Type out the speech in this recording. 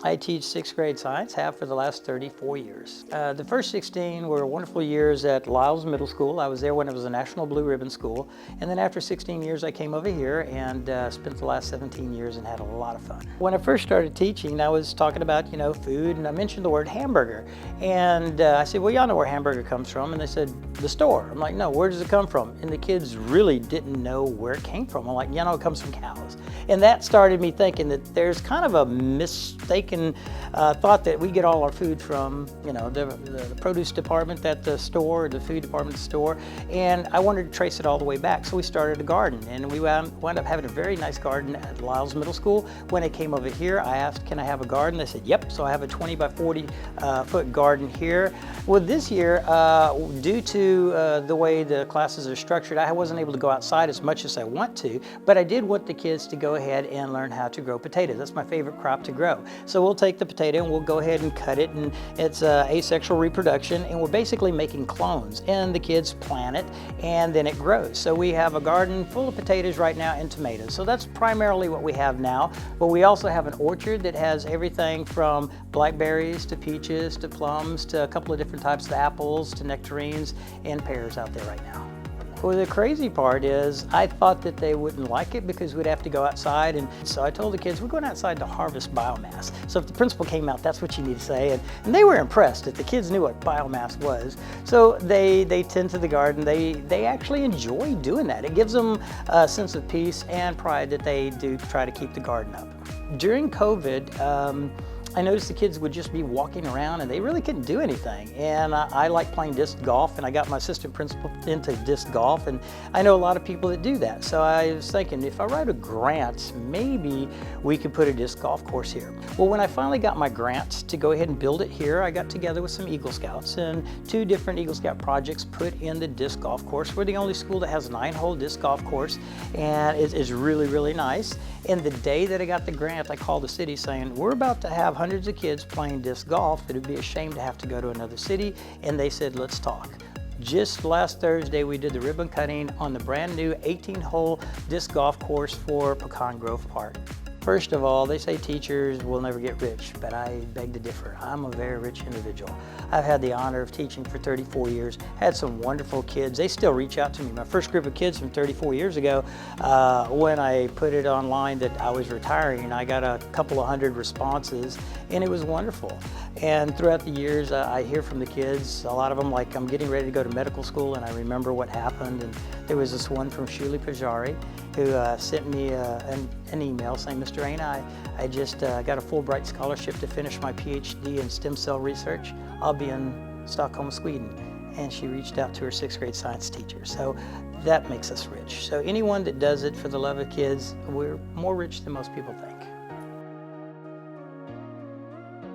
I teach 6th grade science, have for the last 34 years. The first 16 were wonderful years at Schrade Middle School. I was there when it was a National Blue Ribbon school. And then after 16 years, I came over here and spent the last 17 years and had a lot of fun. When I first started teaching, I was talking about, food, and I mentioned the word hamburger. And I said, well, y'all know where hamburger comes from. And they said, the store. I'm like, no, where does it come from? And the kids really didn't know where it came from. I'm like, it comes from cows. And that started me thinking that there's kind of a mistaken thought that we get all our food from, the produce department at the store, the food department at the store, and I wanted to trace it all the way back. So we started a garden, and we wound up having a very nice garden at Schrade Middle School. When I came over here, I asked, can I have a garden? They said, yep. So I have a 20 by 40 foot garden here. Well, this year, due to the way the classes are structured, I wasn't able to go outside as much as I want to, but I did want the kids to go ahead and learn how to grow potatoes. That's my favorite crop to grow. So we'll take the potato and we'll go ahead and cut it, and it's asexual reproduction, and we're basically making clones, and the kids plant it and then it grows. So we have a garden full of potatoes right now and tomatoes. So that's primarily what we have now, but we also have an orchard that has everything from blackberries to peaches to plums to a couple of different types of apples to nectarines and pears out there right now. Well, the crazy part is I thought that they wouldn't like it because we'd have to go outside, and so I told the kids, we're going outside to harvest biomass. So if the principal came out, that's what you need to say, and they were impressed that the kids knew what biomass was. So they tend to the garden. They actually enjoy doing that. It gives them a sense of peace and pride that they do try to keep the garden up. During COVID, I noticed the kids would just be walking around and they really couldn't do anything. And I like playing disc golf, and I got my assistant principal into disc golf, and I know a lot of people that do that. So I was thinking, if I write a grant, maybe we could put a disc golf course here. Well, when I finally got my grant to go ahead and build it here, I got together with some Eagle Scouts, and 2 different Eagle Scout projects put in the disc golf course. We're the only school that has a 9-hole disc golf course, and it's really, really nice. And the day that I got the grant, I called the city saying, we're about to have hundreds of kids playing disc golf. It would be a shame to have to go to another city. And they said, let's talk. Just last Thursday, we did the ribbon cutting on the brand new 18-hole disc golf course for Pecan Grove Park. First of all, they say teachers will never get rich, but I beg to differ. I'm a very rich individual. I've had the honor of teaching for 34 years, had some wonderful kids. They still reach out to me. My first group of kids from 34 years ago, when I put it online that I was retiring, I got a couple of hundred responses, and it was wonderful. And throughout the years, I hear from the kids, a lot of them like, I'm getting ready to go to medical school, and I remember what happened. And there was this one from Shuli Pajari who sent me an email saying, Mr. Reyna, I just got a Fulbright scholarship to finish my PhD in stem cell research. I'll be in Stockholm, Sweden. And she reached out to her 6th grade science teacher. So that makes us rich. So anyone that does it for the love of kids, we're more rich than most people think.